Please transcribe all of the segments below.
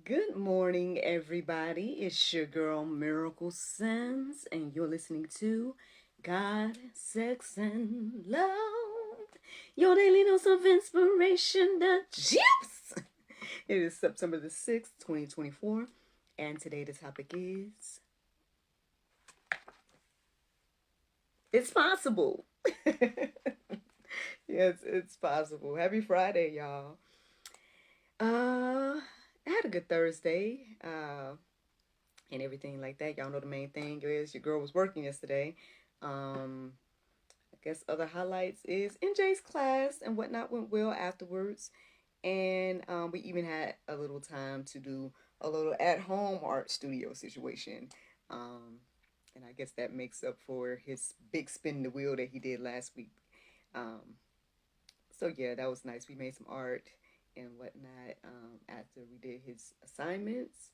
Good morning, everybody. It's your girl Miracle Sense, and you're listening to God, Sex, and Love. Your daily dose of inspiration, the chips. It is September the 6th, 2024, and today the topic is It's Possible. Yes, it's possible. Happy Friday, y'all. I had a good Thursday. And everything like that. Y'all know the main thing is your girl was working yesterday. I guess other highlights is NJ's class and whatnot went well afterwards. And we even had a little time to do a little at home art studio situation. Um, and I guess that makes up for his big spin the wheel that he did last week. Um, so yeah, that was nice. We made some art and whatnot after we did his assignments.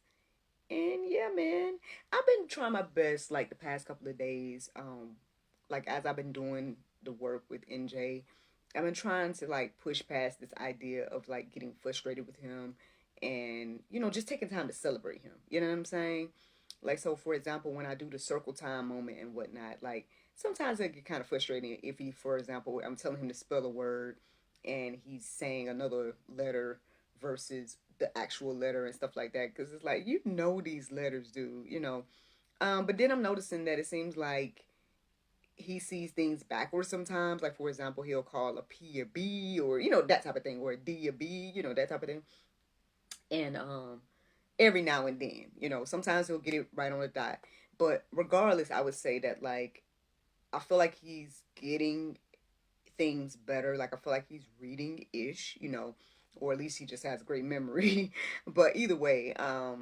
And yeah, man, I've been trying my best like the past couple of days. Like as I've been doing the work with NJ, I've been trying to like push past this idea of like getting frustrated with him and just taking time to celebrate him. You know what I'm saying? Like so for example, when I do the circle time moment and whatnot, like sometimes it get kind of frustrating if he, for example, I'm telling him to spell a word and he's saying another letter versus the actual letter and stuff like that because it's like these letters do. But then I'm noticing that it seems like he sees things backwards sometimes. Like for example, he'll call a P a B, or that type of thing, or a D a B, that type of thing. And every now and then, sometimes he'll get it right on the dot. But regardless, I would say that like I feel like he's getting things better. Like I feel like he's reading ish, or at least he just has great memory. But either way, I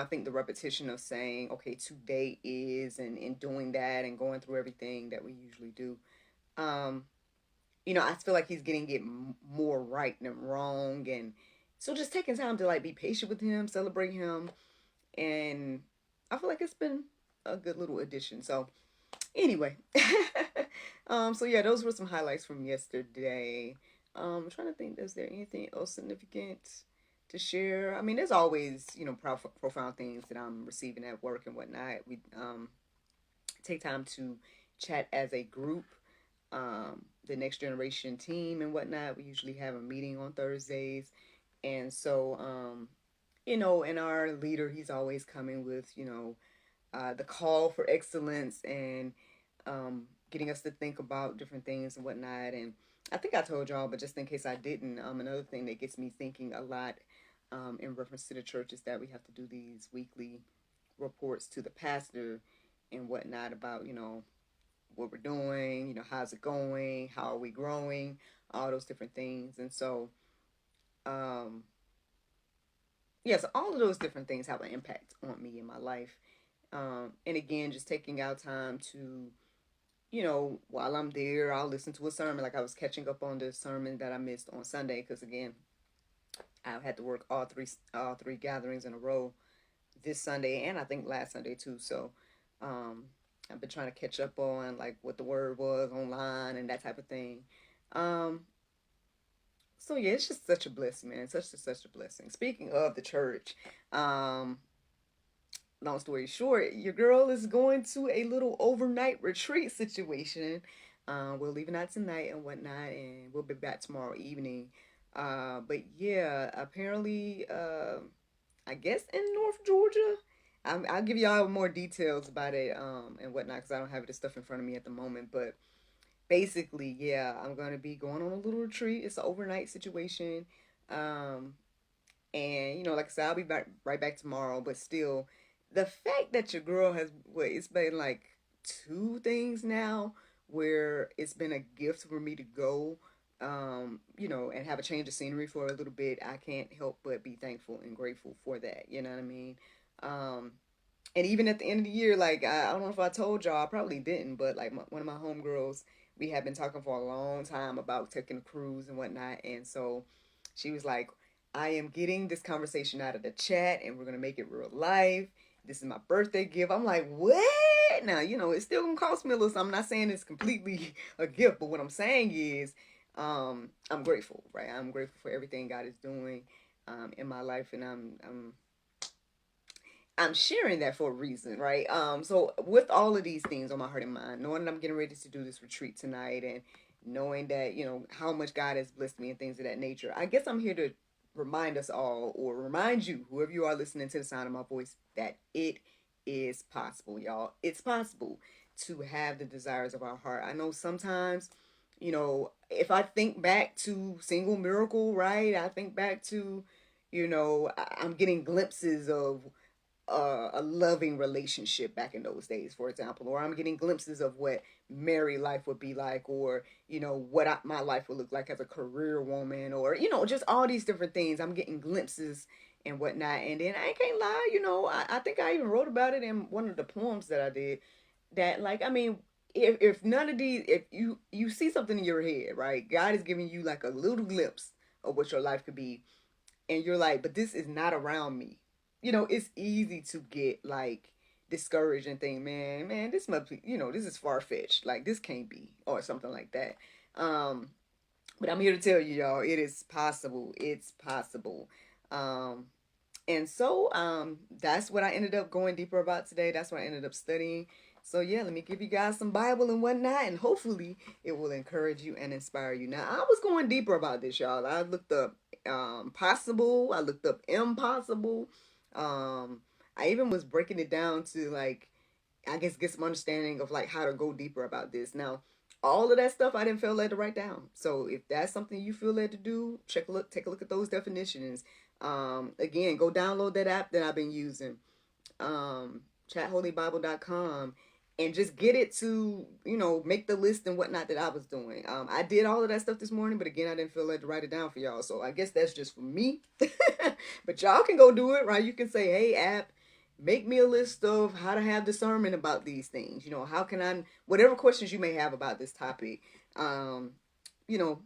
think the repetition of saying, okay, today is, and doing that and going through everything that we usually do, um, I feel like he's getting it more right than wrong. And so just taking time to like be patient with him, celebrate him. And I feel like it's been a good little addition. So anyway, so yeah, those were some highlights from yesterday. I'm trying to think, is there anything else significant to share? I mean, there's always, profound things that I'm receiving at work and whatnot. We take time to chat as a group, the next generation team and whatnot. We usually have a meeting on Thursdays. And so, and our leader, he's always coming with, the call for excellence and getting us to think about different things and whatnot. And I think I told y'all, but just in case I didn't, another thing that gets me thinking a lot in reference to the church is that we have to do these weekly reports to the pastor and whatnot about, what we're doing, how's it going, how are we growing, all those different things. And so, um, yes, all of those different things have an impact on me in my life. And again, just taking out time to while I'm there, I'll listen to a sermon. Like I was catching up on the sermon that I missed on Sunday because again, I had to work all three gatherings in a row this Sunday and I think last Sunday too. So, um, I've been trying to catch up on like what the word was online and that type of thing. Um, so yeah, it's just such a blessing, man. Such a blessing. Speaking of the church, um, long story short, your girl is going to a little overnight retreat situation. We're leaving out tonight and whatnot, and we'll be back tomorrow evening. But yeah, apparently, I guess in North Georgia. I'll give y'all more details about it and whatnot because I don't have this stuff in front of me at the moment. But basically, yeah, I'm gonna be going on a little retreat. It's an overnight situation. Um, and like I said, I'll be back right back tomorrow. But still, the fact that your girl has it's been like two things now where it's been a gift for me to go, and have a change of scenery for a little bit. I can't help but be thankful and grateful for that. You know what I mean? Um, and even at the end of the year, like I don't know if I told y'all, I probably didn't, but like one of my homegirls, we had been talking for a long time about taking a cruise and whatnot, and so she was like, "I am getting this conversation out of the chat, and we're gonna make it real life. This is my birthday gift." I'm like, "What?" Now it's still gonna cost me a little. So I'm not saying it's completely a gift, but what I'm saying is, I'm grateful, right? I'm grateful for everything God is doing. in my life, and I'm sharing that for a reason, right? So with all of these things on my heart and mind, knowing that I'm getting ready to do this retreat tonight, and knowing that how much God has blessed me and things of that nature, I guess I'm here to remind us all, or remind you, whoever you are listening to the sound of my voice, that it is possible, y'all. It's possible to have the desires of our heart. I know sometimes, if I think back to Single Miracle, right? I think back to, I'm getting glimpses of a loving relationship back in those days, for example, or I'm getting glimpses of what married life would be like, or what my life would look like as a career woman, or just all these different things. I'm getting glimpses and whatnot, and then I can't lie, I think I even wrote about it in one of the poems that I did. That, like, I mean, if none of these, if you see something in your head, right? God is giving you like a little glimpse of what your life could be, and you're like, but this is not around me. It's easy to get like discouraged and think, man, this must be, this is far fetched. Like, this can't be, or something like that. Um, but I'm here to tell you, y'all, it is possible. It's possible. Um, and so that's what I ended up going deeper about today. That's what I ended up studying. So yeah, let me give you guys some Bible and whatnot, and hopefully it will encourage you and inspire you. Now, I was going deeper about this, y'all. I looked up possible. I looked up impossible. Um, I even was breaking it down to, like, I guess, get some understanding of like how to go deeper about this. Now, all of that stuff I didn't feel led to write down. So if that's something you feel led to do, take a look at those definitions. Again, go download that app that I've been using, chatholybible.com, and just get it to, make the list and whatnot that I was doing. I did all of that stuff this morning, but again, I didn't feel led to write it down for y'all. So I guess that's just for me. But y'all can go do it, right? You can say, hey, app, make me a list of how to have discernment about these things. How can I, whatever questions you may have about this topic, you know,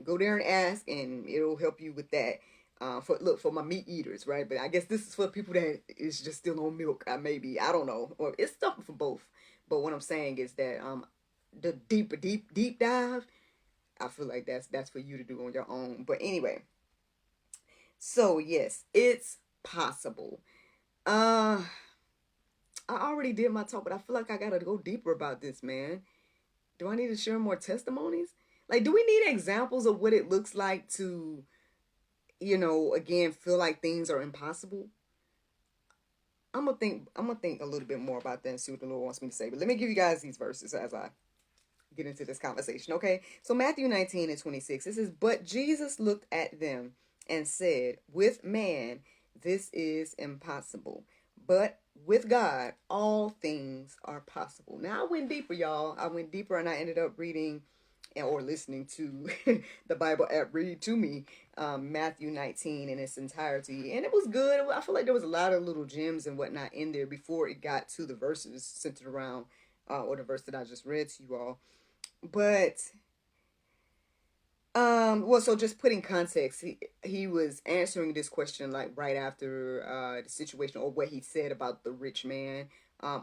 go there and ask, and it'll help you with that. For my meat eaters, right? But I guess this is for people that is just still on milk. Maybe, I don't know, or it's stuff for both. But what I'm saying is that the deep dive, I feel like that's for you to do on your own. But anyway, so yes, it's possible. Uh, I already did my talk, but I feel like I gotta go deeper about this, man. Do I need to share more testimonies? Like, do we need examples of what it looks like to, again, feel like things are impossible? I'm gonna think a little bit more about that and see what the Lord wants me to say. But let me give you guys these verses as I get into this conversation, okay? So Matthew 19 and 26, it says, "But Jesus looked at them and said, with man, this is impossible. But with God, all things are possible." Now, I went deeper, y'all. I went deeper, and I ended up reading or listening to the Bible app read to me Matthew 19 in its entirety. And it was good. I feel like there was a lot of little gems and whatnot in there before it got to the verses centered around, or the verse that I just read to you all. But well, so just putting context, he was answering this question like right after the situation, or what he said about the rich man,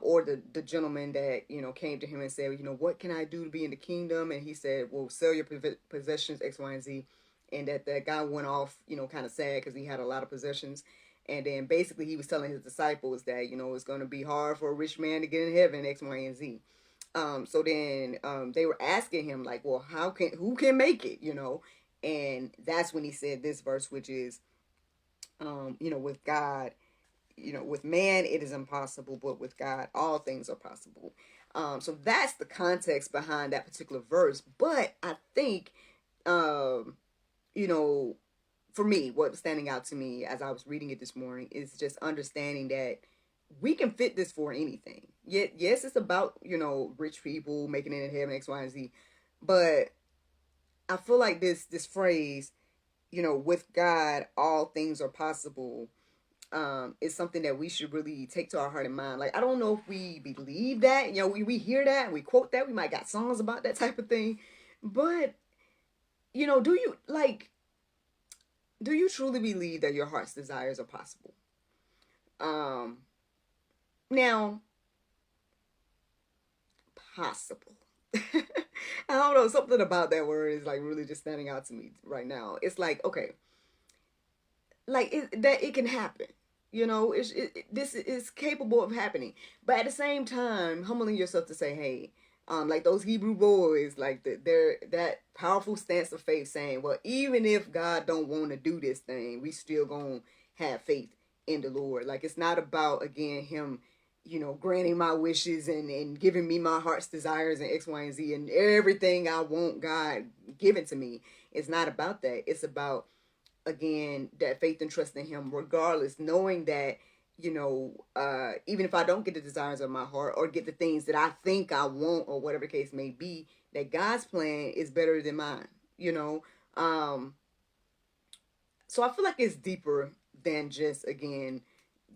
or the gentleman that came to him and said, what can I do to be in the kingdom? And he said, well, sell your possessions, X, Y, and Z. And that guy went off, kind of sad because he had a lot of possessions. And then basically he was telling his disciples that it's going to be hard for a rich man to get in heaven, X, Y, and Z. So then they were asking him like, well, who can make it, and that's when he said this verse, which is, with God, with man it is impossible, but with God all things are possible. So that's the context behind that particular verse. But I think, you know, for me, what was standing out to me as I was reading it this morning is just understanding that we can fit this for anything. Yet, yes, it's about, rich people making it in heaven, X, Y, and Z. But I feel like this phrase, with God, all things are possible, is something that we should really take to our heart and mind. Like, I don't know if we believe that, we hear that and we quote that. We might got songs about that type of thing. But, do you truly believe that your heart's desires are possible? Um, Now, possible. I don't know, something about that word is like really just standing out to me right now. It's like, okay, like that it can happen. This is capable of happening. But at the same time, humbling yourself to say, hey, like those Hebrew boys, like they're that powerful stance of faith, saying, well, even if God don't want to do this thing, we still gonna have faith in the Lord. Like it's not about again him, granting my wishes and giving me my heart's desires and X, Y, and Z and everything I want God given to me. It's not about that. It's about again that faith and trust in him regardless, knowing that even if I don't get the desires of my heart or get the things that I think I want or whatever the case may be, that God's plan is better than mine. um so I feel like it's deeper than just again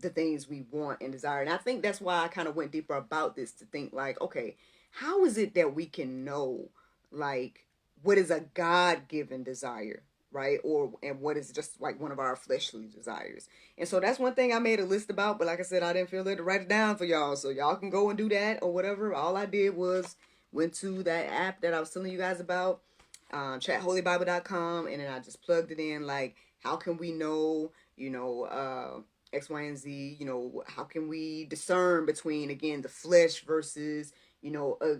the things we want and desire. And I think that's why I kind of went deeper about this, to think like, okay, how is it that we can know like what is a God-given desire, right? And what is just like one of our fleshly desires. And so that's one thing I made a list about, but like I said, I didn't feel it to write it down for y'all. So y'all can go and do that or whatever. All I did was went to that app that I was telling you guys about, chatholybible.com, and then I just plugged it in like, how can we know, X, Y, and Z, how can we discern between, again, the flesh versus,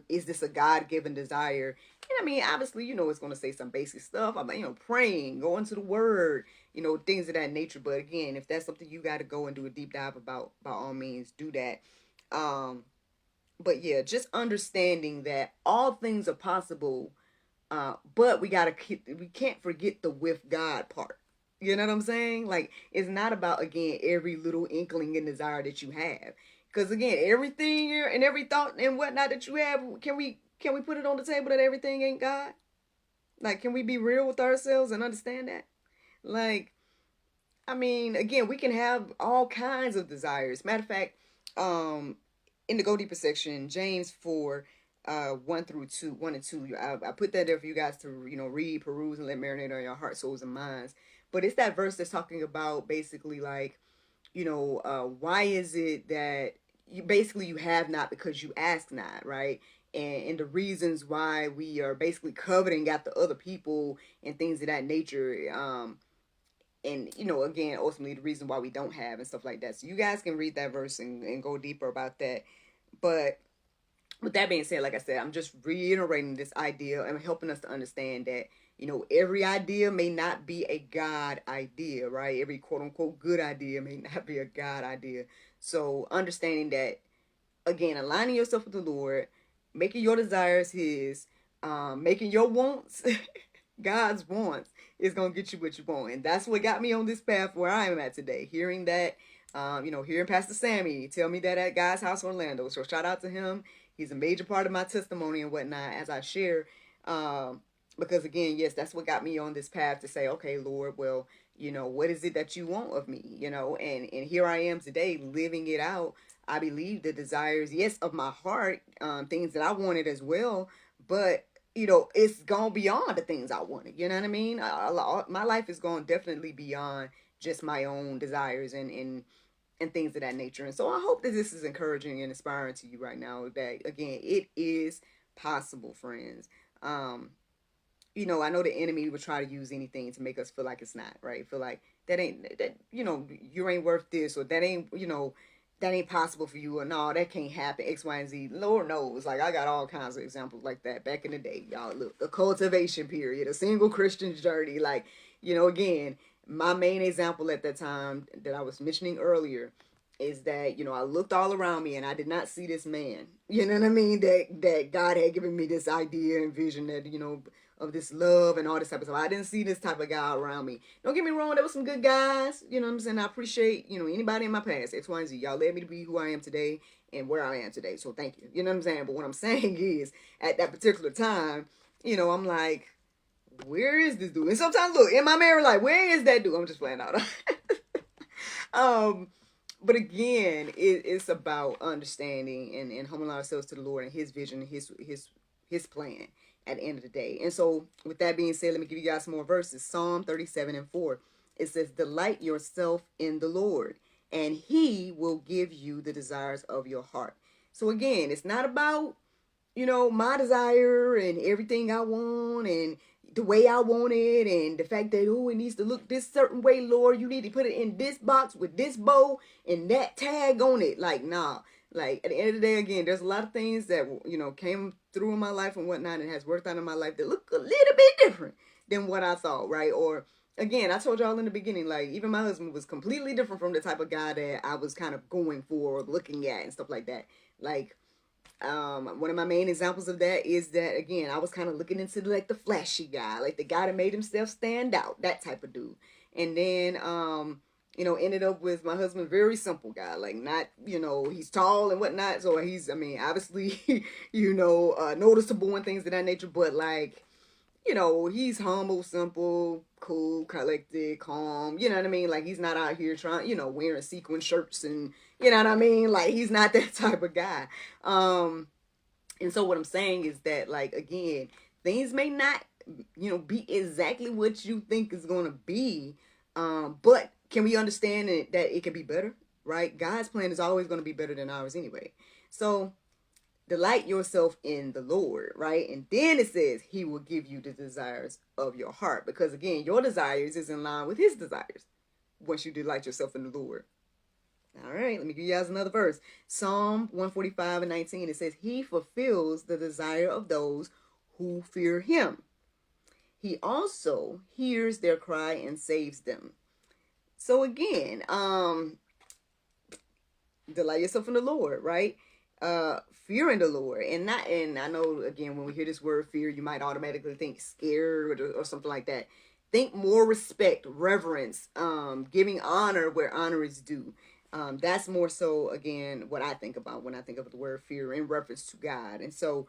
is this a God-given desire? And I mean, obviously, it's going to say some basic stuff about, praying, going to the word, things of that nature. But again, if that's something you got to go and do a deep dive about, by all means, do that. But yeah, just understanding that all things are possible, but we can't forget the with God part. You know what I'm saying? Like, it's not about, again, every little inkling and desire that you have. Because again, everything and every thought and whatnot that you have, can we put it on the table that everything ain't God? Like, can we be real with ourselves and understand that? Like, I mean, again, we can have all kinds of desires. Matter of fact, in the Go Deeper section, James 4, 1 and 2, I put that there for you guys to, read, peruse, and let marinate on your heart, souls, and minds. But it's that verse that's talking about basically like, why is it that you have not because you ask not, right? And the reasons why we are basically coveting after other people and things of that nature. And again, ultimately the reason why we don't have and stuff like that. So you guys can read that verse and go deeper about that. But with that being said, like I said, I'm just reiterating this idea and helping us to understand that, every idea may not be a God idea, right? Every quote unquote good idea may not be a God idea. So understanding that, again, aligning yourself with the Lord, making your desires his, making your wants God's wants, is gonna get you what you want. And that's what got me on this path where I am at today. Hearing that, hearing Pastor Sammy tell me that at God's House Orlando. So shout out to him. He's a major part of my testimony and whatnot as I share. Because again, yes, that's what got me on this path to say, okay, Lord, well, what is it that you want of me? And here I am today living it out. I believe the desires, yes, of my heart, things that I wanted as well, but it's gone beyond the things I wanted. You know what I mean? My life is going definitely beyond just my own desires and things of that nature. And so I hope that this is encouraging and inspiring to you right now. That again, it is possible, friends. I know the enemy would try to use anything to make us feel like it's not, right? Feel like that ain't that you ain't worth this, or that ain't that ain't possible for you, or no, that can't happen, X, Y, and Z. Lord knows, like I got all kinds of examples like that back in the day, y'all. Look, a cultivation period, a single Christian's journey, like again, my main example at that time that I was mentioning earlier is that I looked all around me and I did not see this man. You know what I mean? That God had given me this idea and vision that of this love and all this type of stuff. I didn't see this type of guy around me. Don't get me wrong, there was some good guys. You know what I'm saying? I appreciate anybody in my past, X, Y, and Z. Y'all led me to be who I am today and where I am today. So thank you. You know what I'm saying? But what I'm saying is, at that particular time, I'm like, where is this dude? And sometimes, look, in my mirror, like, where is that dude? I'm just playing out. But again, it's about understanding and humbling ourselves to the Lord and his vision, his plan at the end of the day. And so with that being said, let me give you guys some more verses. Psalm 37:4. It says, delight yourself in the Lord, and he will give you the desires of your heart. So again, it's not about my desire and everything I want and the way I want it, and the fact that, oh, it needs to look this certain way, Lord. You need to put it in this box with this bow and that tag on it. Like, nah. Like, at the end of the day, again, there's a lot of things that, came through in my life and whatnot and has worked out in my life that look a little bit different than what I thought, right? Or, again, I told y'all in the beginning, like, even my husband was completely different from the type of guy that I was kind of going for or looking at and stuff like that. Like, one of my main examples of that is that, again, I was kind of looking into like the flashy guy, like the guy that made himself stand out, that type of dude. And then ended up with my husband, very simple guy, like, not, he's tall and whatnot, so he's, I mean, obviously noticeable and things of that nature, but like, he's humble, simple, cool, collected, calm. You know what I mean? Like, he's not out here trying, wearing sequin shirts and, you know what I mean? Like, he's not that type of guy. And so what I'm saying is that, like, again, things may not, be exactly what you think is going to be. But can we understand that it can be better, right? God's plan is always going to be better than ours anyway. So, delight yourself in the Lord, right? And then it says he will give you the desires of your heart. Because again, your desires is in line with his desires once you delight yourself in the Lord. All right, let me give you guys another verse. Psalm 145:19. It says, he fulfills the desire of those who fear him. He also hears their cry and saves them. So again, delight yourself in the Lord, right? Fearing the Lord, and I know, again, when we hear this word fear, you might automatically think scared or something like that. Think more respect, reverence, giving honor where honor is due. That's more so, again, what I think about when I think of the word fear in reference to God. And so,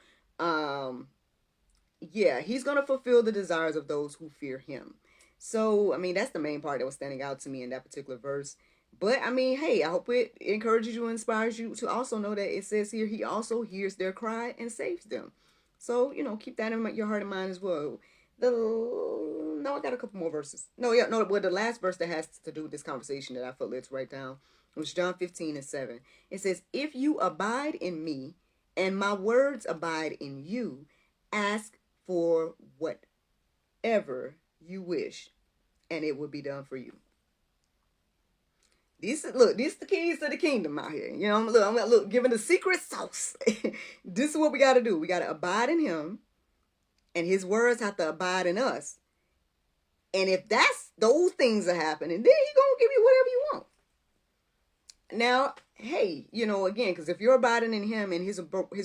yeah, he's going to fulfill the desires of those who fear him. So, I mean, that's the main part that was standing out to me in that particular verse. But, I mean, hey, I hope it encourages you and inspires you to also know that it says here, he also hears their cry and saves them. So, keep that in your heart and mind as well. No, I got a couple more verses. Well, the last verse that has to do with this conversation that I felt led to write down was John 15:7. It says, if you abide in me and my words abide in you, ask for whatever you wish, and it will be done for you. These the keys to the kingdom out here. I'm giving the secret sauce. This is what we got to do. We got to abide in him, and his words have to abide in us. And if those things are happening, then he's going to give you whatever you want. Now, hey, again, because if you're abiding in him and his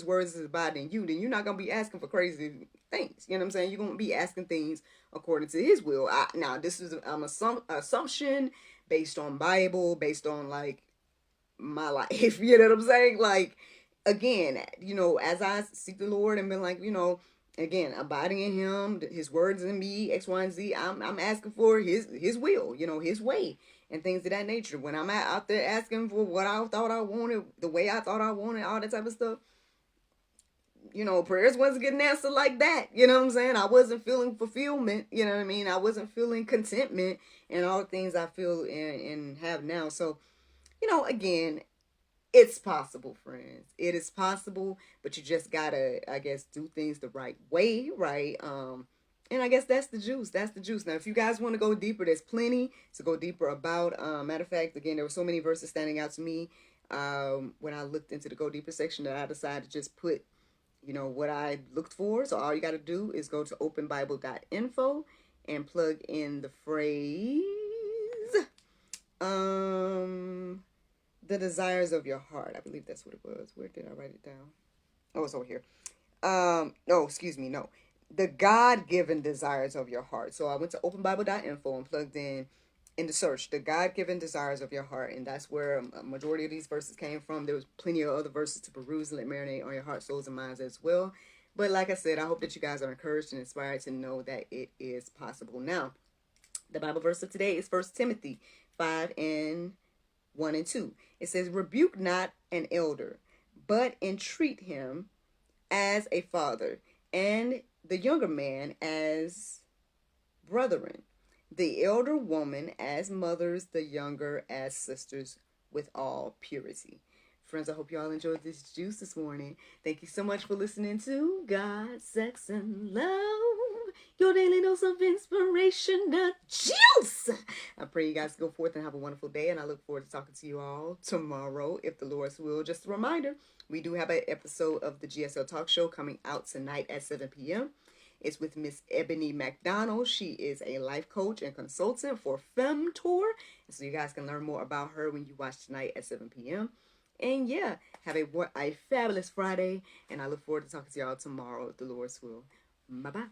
words is abiding in you, then you're not going to be asking for crazy things. You know what I'm saying? You're going to be asking things according to his will. Now, this is an assumption based on Bible, based on, like, my life. You know what I'm saying? Like, again, as I seek the Lord and been like, again, abiding in him, his words in me, X, Y, and Z, I'm asking for his will, his way and things of that nature. When I'm out there asking for what I thought I wanted, the way I thought I wanted, all that type of stuff, prayers wasn't getting answered like that. You know what I'm saying? I wasn't feeling fulfillment. You know what I mean? I wasn't feeling contentment and all the things I feel and have now. So, again, it's possible, friends. It is possible, but you just gotta, I guess, do things the right way, right? And I guess that's the juice. That's the juice. Now, if you guys want to go deeper, there's plenty to go deeper about. Matter of fact, again, there were so many verses standing out to me when I looked into the go deeper section that I decided to just put, what I looked for. So all you got to do is go to openbible.info and plug in the phrase, the desires of your heart. I believe that's what it was. Where did I write it down? Oh, it's over here. No, excuse me. No, the God-given desires of your heart. So I went to openbible.info and plugged in the search, the God-given desires of your heart. And that's where a majority of these verses came from. There was plenty of other verses to peruse and let marinate on your heart, souls, and minds as well. But like I said, I hope that you guys are encouraged and inspired to know that it is possible. Now, the Bible verse of today is 1 Timothy 5:1 and 2. It says, rebuke not an elder, but entreat him as a father, and the younger man as brethren, the elder woman as mothers, the younger as sisters, with all purity. Friends, I hope you all enjoyed this juice this morning. Thank you so much for listening to God, Sex, and Love. your daily dose of inspirational juice. I pray you guys go forth and have a wonderful day, and I look forward to talking to you all tomorrow, if the Lord's will. Just a reminder, we do have an episode of the GSL Talk Show coming out tonight at 7 p.m. It's with Miss Ebony McDonald. She is a life coach and consultant for Femtour. And so you guys can learn more about her when you watch tonight at 7 p.m. And yeah, have a fabulous Friday. And I look forward to talking to y'all tomorrow, if the Lord's will. Bye-bye.